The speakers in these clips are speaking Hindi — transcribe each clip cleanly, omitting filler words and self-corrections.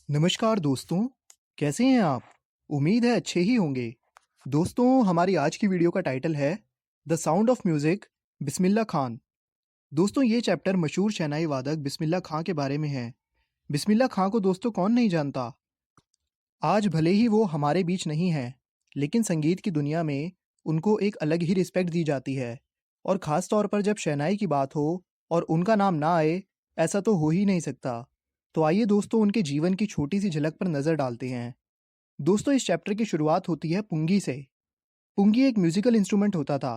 नमस्कार दोस्तों, कैसे हैं आप? उम्मीद है अच्छे ही होंगे। दोस्तों, हमारी आज की वीडियो का टाइटल है the sound of music Bismillah Khan. दोस्तों, ये चैप्टर मशहूर शहनाई वादक बिस्मिल्लाह खां के बारे में है। बिस्मिल्लाह खां को दोस्तों कौन नहीं जानता। आज भले ही वो हमारे बीच नहीं है, लेकिन संगीत की दुनिया में उनको एक अलग ही रिस्पेक्ट दी जाती है। और ख़ास तौर पर जब शहनाई की बात हो और उनका नाम ना आए, ऐसा तो हो ही नहीं सकता। तो आइए दोस्तों, उनके जीवन की छोटी सी झलक पर नज़र डालते हैं। दोस्तों, इस चैप्टर की शुरुआत होती है पुंगी से। पुंगी एक म्यूजिकल इंस्ट्रूमेंट होता था।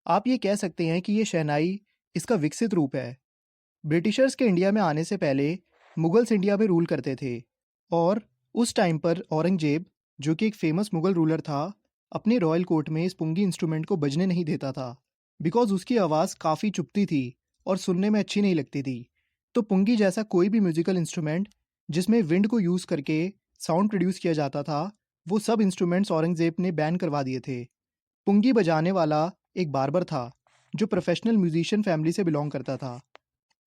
आप ये कह सकते हैं कि ये शहनाई इसका विकसित रूप है। ब्रिटिशर्स के इंडिया में आने से पहले मुगल्स इंडिया में रूल करते थे, और उस टाइम पर औरंगजेब, जो कि एक फेमस मुगल रूलर था, अपने रॉयल कोर्ट में इस पुंगी इंस्ट्रूमेंट को बजने नहीं देता था, बिकॉज उसकी आवाज़ काफ़ी चुभती थी और सुनने में अच्छी नहीं लगती थी। तो पुंगी जैसा कोई भी म्यूजिकल इंस्ट्रूमेंट जिसमें विंड को यूज़ करके साउंड प्रोड्यूस किया जाता था, वो सब इंस्ट्रूमेंट्स औरंगजेब ने बैन करवा दिए थे। पुंगी बजाने वाला एक बार्बर था, जो प्रोफेशनल म्यूजिशियन फैमिली से बिलोंग करता था।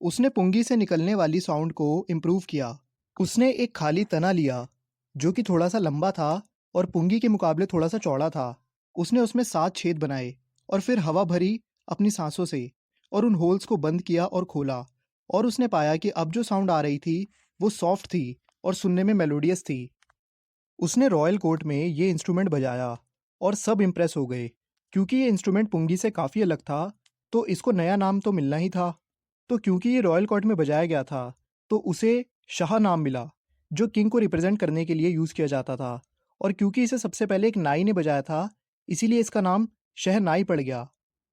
उसने पुंगी से निकलने वाली साउंड को इम्प्रूव किया। उसने एक खाली तना लिया, जो कि थोड़ा सा लंबा था और पुंगी के मुकाबले थोड़ा सा चौड़ा था। उसने उसमें 7 छेद बनाए और फिर हवा भरी अपनी सांसों से, और उन होल्स को बंद किया और खोला। और उसने पाया कि अब जो साउंड आ रही थी वो सॉफ्ट थी और सुनने में मेलोडियस थी। उसने रॉयल कोर्ट में ये इंस्ट्रूमेंट बजाया और सब इम्प्रेस हो गए। क्योंकि ये इंस्ट्रूमेंट पुंगी से काफ़ी अलग था, तो इसको नया नाम तो मिलना ही था। तो क्योंकि ये रॉयल कोर्ट में बजाया गया था, तो उसे शाह नाम मिला, जो किंग को रिप्रेजेंट करने के लिए यूज़ किया जाता था। और क्योंकि इसे सबसे पहले एक नाई ने बजाया था, इसीलिए इसका नाम शहनाई पड़ गया।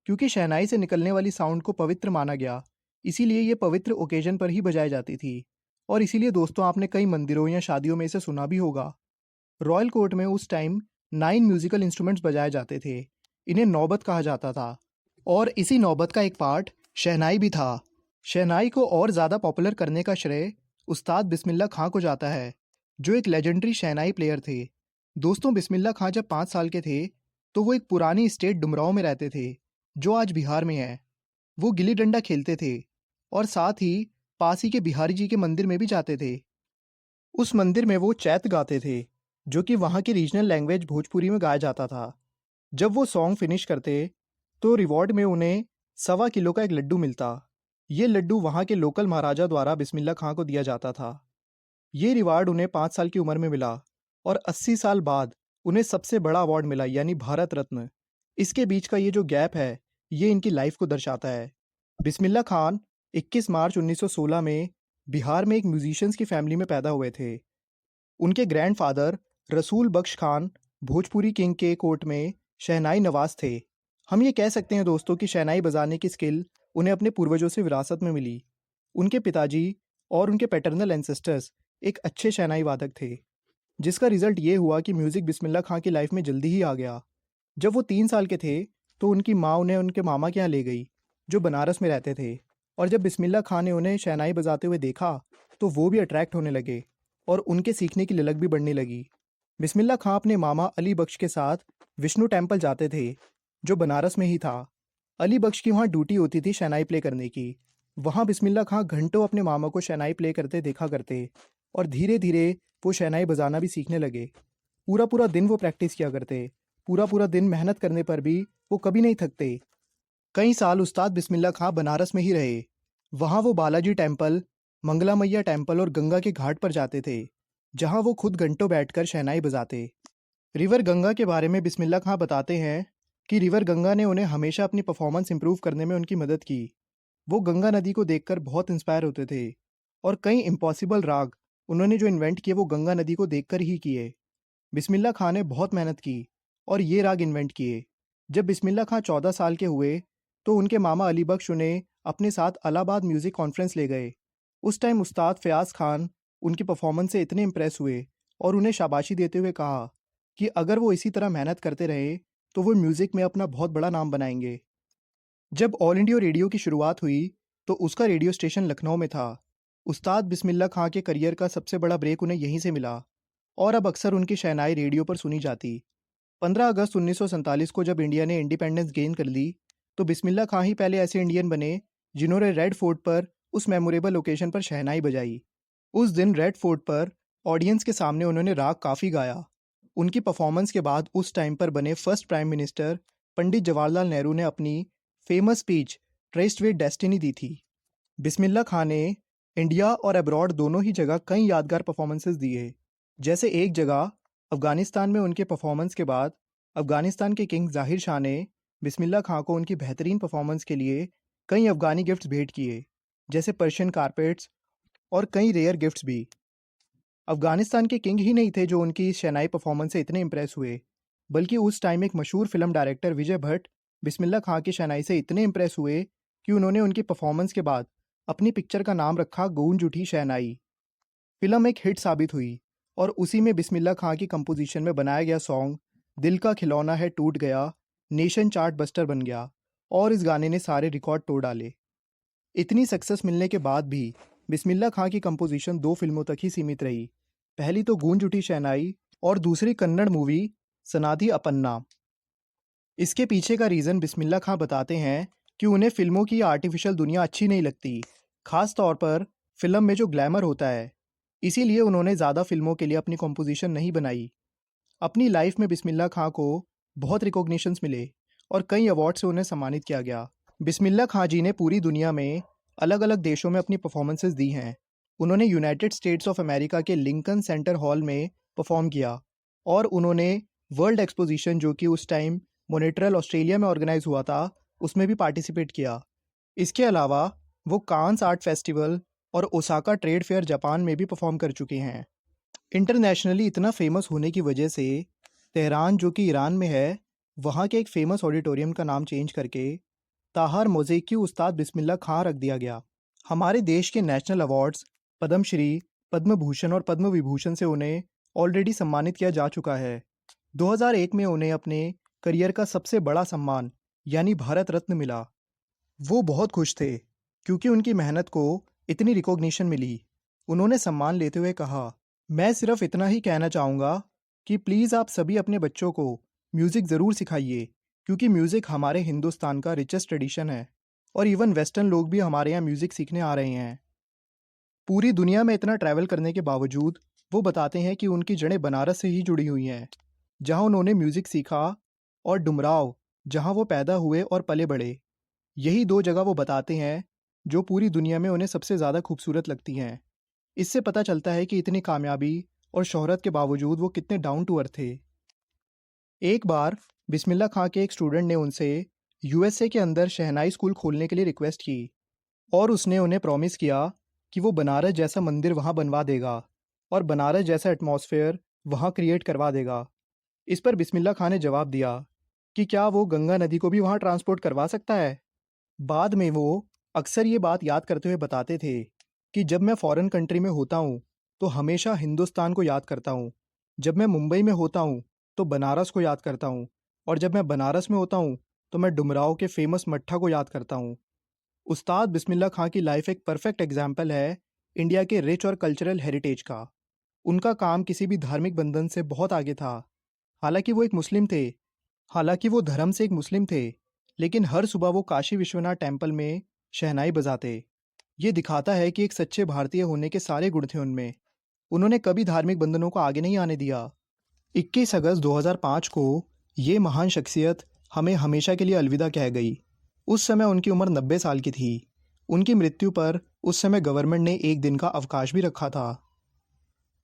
क्योंकि शहनाई से निकलने वाली साउंड को पवित्र माना गया, इसीलिए ये पवित्र ओकेजन पर ही बजाई जाती थी। और इसीलिए दोस्तों, आपने कई मंदिरों या शादियों में इसे सुना भी होगा। रॉयल कोर्ट में उस टाइम 9 म्यूजिकल इंस्ट्रूमेंट्स बजाए जाते थे। इन्हें नौबत कहा जाता था, और इसी नौबत का एक पार्ट शहनाई भी था। शहनाई को और ज़्यादा पॉपुलर करने का श्रेय उस्ताद बिस्मिल्लाह खां को जाता है, जो एक लेजेंडरी शहनाई प्लेयर थे। दोस्तों, बिस्मिल्लाह खां जब 5 साल के थे, तो वो एक पुरानी स्टेट डुमरांव में रहते थे, जो आज बिहार में है। वो गिल्ली डंडा खेलते थे और साथ ही पास ही के बिहारी जी के मंदिर में भी जाते थे। उस मंदिर में वो चैत गाते थे, जो कि वहाँ की रीजनल लैंग्वेज भोजपुरी में गाया जाता था। जब वो सॉन्ग फिनिश करते, तो रिवॉर्ड में उन्हें 1.25 किलो का एक लड्डू मिलता। ये लड्डू वहाँ के लोकल महाराजा द्वारा बिस्मिल्लाह खां को दिया जाता था। ये रिवार्ड उन्हें 5 साल की उम्र में मिला, और 80 साल बाद उन्हें सबसे बड़ा अवार्ड मिला, यानी भारत रत्न। इसके बीच का ये जो गैप है, ये इनकी लाइफ को दर्शाता है। बिस्मिल्लाह खान 21 मार्च 1916 में बिहार में एक म्यूजिशियंस की फैमिली में पैदा हुए थे। उनके ग्रैंडफादर रसूल बख्श खान भोजपुरी किंग के कोर्ट में शहनाई नवाज थे। हम ये कह सकते हैं दोस्तों कि शहनाई बजाने की स्किल उन्हें अपने पूर्वजों से विरासत में मिली। उनके पिताजी और उनके पैटर्नल एंसेस्टर्स एक अच्छे शहनाई वादक थे, जिसका रिजल्ट ये हुआ कि म्यूज़िक बिस्मिल्लाह खां की लाइफ में जल्दी ही आ गया। जब वो 3 साल के थे, तो उनकी माँ उन्हें उनके मामा के यहाँ ले गई, जो बनारस में रहते थे। और जब बिस्मिल्लाह खां ने उन्हें शहनाई बजाते हुए देखा, तो वो भी अट्रैक्ट होने लगे और उनके सीखने की ललक भी बढ़ने लगी। बिस्मिल्लाह खां अपने मामा अली बख्श के साथ विष्णु टेम्पल जाते थे, जो बनारस में ही था। अली बख्श की वहाँ ड्यूटी होती थी शहनाई प्ले करने की। वहाँ बिस्मिल्लाह खां घंटों अपने मामा को शहनाई प्ले करते देखा करते, और धीरे धीरे वो शहनाई बजाना भी सीखने लगे। पूरा पूरा दिन वो प्रैक्टिस किया करते। पूरा पूरा दिन मेहनत करने पर भी वो कभी नहीं थकते। कई साल उस्ताद बिस्मिल्लाह खां बनारस में ही रहे। वहाँ वो बालाजी टेम्पल, मंगला मैया टेम्पल और गंगा के घाट पर जाते थे, जहाँ वो खुद घंटों बैठकर शहनाई बजाते। रिवर गंगा के बारे में बिस्मिल्लाह खां बताते हैं कि रिवर गंगा ने उन्हें हमेशा अपनी परफॉर्मेंस इंप्रूव करने में उनकी मदद की। वो गंगा नदी को देखकर बहुत इंस्पायर होते थे, और कई इम्पॉसिबल राग उन्होंने जो इन्वेंट किए वो गंगा नदी को देखकर ही किए। बिस्मिल्लाह खां ने बहुत मेहनत की और ये राग इन्वेंट किए। जब बिस्मिल्लाह खां 14 साल के हुए, तो उनके मामा अली बख्श उन्हें अपने साथ इलाहाबाद म्यूज़िक कॉन्फ्रेंस ले गए। उस टाइम उस्ताद फ़याज़ खान उनकी परफॉर्मेंस से इतने इम्प्रेस हुए और उन्हें शाबाशी देते हुए कहा कि अगर वो इसी तरह मेहनत करते रहे, तो वो म्यूज़िक में अपना बहुत बड़ा नाम बनाएंगे। जब ऑल इंडिया रेडियो की शुरुआत हुई, तो उसका रेडियो स्टेशन लखनऊ में था। उस्ताद बिस्मिल्लाह खां के करियर का सबसे बड़ा ब्रेक उन्हें यहीं से मिला, और अब अक्सर उनकी शहनाई रेडियो पर सुनी जाती। 15 अगस्त 1947 को जब इंडिया ने इंडिपेंडेंस गेन कर ली, तो बिस्मिल्लाह खां ही पहले ऐसे इंडियन बने जिन्होंने रेड फोर्ट पर उस मेमोरेबल ओकेशन पर शहनाई बजाई। उस दिन रेड फोर्ट पर ऑडियंस के सामने उन्होंने राग काफ़ी गाया। उनकी परफॉर्मेंस के बाद उस टाइम पर बने first prime minister Pandit Jawaharlal Nehru ने अपनी famous speech tryst with destiny दी थी। बिस्मिल्लाह खान ने इंडिया और अब्रॉड दोनों ही जगह कई यादगार परफॉर्मेंसेस दिए। जैसे एक जगह अफगानिस्तान में उनके परफॉर्मेंस के बाद अफगानिस्तान के किंग जाहिर शाह ने बिस्मिल्लाह खां को उनकी बेहतरीन परफॉर्मेंस के लिए कई अफगानी गिफ्ट्स भेंट किए, जैसे पर्शियन कारपेट्स और कई रेयर गिफ्ट्स भी। अफगानिस्तान के किंग ही नहीं थे जो उनकी शहनाई परफॉर्मेंस से इतने इम्प्रेस हुए, बल्कि उस टाइम एक मशहूर फिल्म डायरेक्टर विजय भट्ट बिस्मिल्लाह खां की शहनाई से इतने इम्प्रेस हुए कि उन्होंने उनकी परफॉर्मेंस के बाद अपनी पिक्चर का नाम रखा गूंज उठी शहनाई। फिल्म एक हिट साबित हुई और उसी में बिस्मिल्लाह खां की कंपोजिशन में बनाया गया सॉन्ग दिल का खिलौना है टूट गया नेशन चार्ट बस्टर बन गया और इस गाने ने सारे रिकॉर्ड तोड़ डाले। इतनी सक्सेस मिलने के बाद भी बिस्मिल्लाह खां की कंपोजिशन 2 फिल्मों तक ही सीमित रही। पहली तो गूंज उठी शहनाई और दूसरी कन्नड़ मूवी सनाधि अपन्ना। इसके पीछे का रीज़न बिस्मिल्लाह खां बताते हैं कि उन्हें फिल्मों की आर्टिफिशियल दुनिया अच्छी नहीं लगती, खास तौर पर फिल्म में जो ग्लैमर होता है। इसीलिए उन्होंने ज़्यादा फिल्मों के लिए अपनी कंपोजिशन नहीं बनाई। अपनी लाइफ में बिस्मिल्लाह खां को बहुत रिकॉग्निशंस मिले और कई अवार्ड से उन्हें सम्मानित किया गया। बिस्मिल्लाह खां जी ने पूरी दुनिया में अलग अलग देशों में अपनी परफॉर्मेंसेस दी हैं। उन्होंने यूनाइटेड स्टेट्स ऑफ अमेरिका के लिंकन सेंटर हॉल में परफॉर्म किया और उन्होंने वर्ल्ड एक्सपोजिशन जो कि उस टाइम मोनेट्रियल ऑस्ट्रेलिया में ऑर्गेनाइज हुआ था उसमें भी पार्टिसिपेट किया। इसके अलावा वो कांस आर्ट फेस्टिवल और ओसाका ट्रेड फेयर जापान में भी परफॉर्म कर चुके हैं। इंटरनेशनली इतना फेमस होने की वजह से तेहरान जो कि ईरान में है, वहाँ के एक फेमस ऑडिटोरियम का नाम चेंज करके ताहर मोज़ेकी उस्ताद बिस्मिल्लाह खां रख दिया गया। हमारे देश के नेशनल अवार्ड्स पद्मश्री, पद्म भूषण और पद्म विभूषण से उन्हें ऑलरेडी सम्मानित किया जा चुका है। 2001 में उन्हें अपने करियर का सबसे बड़ा सम्मान यानी भारत रत्न मिला। वो बहुत खुश थे क्योंकि उनकी मेहनत को इतनी रिकॉग्निशन मिली। उन्होंने सम्मान लेते हुए कहा, मैं सिर्फ इतना ही कहना चाहूँगा कि प्लीज़ आप सभी अपने बच्चों को म्यूज़िक ज़रूर सिखाइए, क्योंकि म्यूज़िक हमारे हिंदुस्तान का रिचेस्ट ट्रेडिशन है और इवन वेस्टर्न लोग भी हमारे यहाँ म्यूज़िक सीखने आ रहे हैं। पूरी दुनिया में इतना ट्रैवल करने के बावजूद वो बताते हैं कि उनकी जड़ें बनारस से ही जुड़ी हुई हैं, जहाँ उन्होंने म्यूज़िक सीखा, और डुमराव जहाँ वो पैदा हुए और पले बड़े। यही 2 जगह वो बताते हैं जो पूरी दुनिया में उन्हें सबसे ज़्यादा खूबसूरत लगती हैं। इससे पता चलता है कि इतनी कामयाबी और शोहरत के बावजूद वो कितने डाउन टू अर्थ थे। एक बार बिस्मिल्लाह खां के एक स्टूडेंट ने उनसे यूएसए के अंदर शहनाई स्कूल खोलने के लिए रिक्वेस्ट की और उसने उन्हें प्रॉमिस किया कि वो बनारस जैसा मंदिर वहाँ बनवा देगा और बनारस जैसा एटमॉस्फेयर वहाँ क्रिएट करवा देगा। इस पर बिस्मिल्लाह खां ने जवाब दिया कि क्या वो गंगा नदी को भी वहाँ ट्रांसपोर्ट करवा सकता है। बाद में वो अक्सर ये बात याद करते हुए बताते थे कि जब मैं फॉरेन कंट्री में होता हूँ तो हमेशा हिंदुस्तान को याद करता हूँ, जब मैं मुंबई में होता हूँ तो बनारस को याद करता हूँ और जब मैं बनारस में होता हूँ तो मैं डुमराव के फेमस मट्ठा को याद करता हूँ। उस्ताद बिस्मिल्लाह खां की लाइफ एक परफेक्ट एग्जाम्पल है इंडिया के रिच और कल्चरल हेरिटेज का। उनका काम किसी भी धार्मिक बंधन से बहुत आगे था। हालांकि वो धर्म से एक मुस्लिम थे, लेकिन हर सुबह वो काशी विश्वनाथ टेम्पल में शहनाई बजाते। ये दिखाता है कि एक सच्चे भारतीय होने के सारे गुण थे उनमें। उन्होंने कभी धार्मिक बंधनों को आगे नहीं आने दिया। 21 अगस्त 2005 को ये महान शख्सियत हमें हमेशा के लिए अलविदा कह गई। उस समय उनकी उम्र 90 साल की थी। उनकी मृत्यु पर उस समय गवर्नमेंट ने 1 दिन का अवकाश भी रखा था।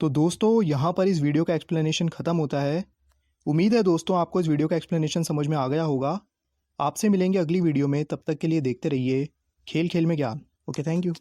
तो दोस्तों, यहाँ पर इस वीडियो का एक्सप्लेनेशन ख़त्म होता है। उम्मीद है दोस्तों आपको इस वीडियो का एक्सप्लेनेशन समझ में आ गया होगा। आपसे मिलेंगे अगली वीडियो में, तब तक के लिए देखते रहिए खेल खेल में ज्ञान। Okay, thank you.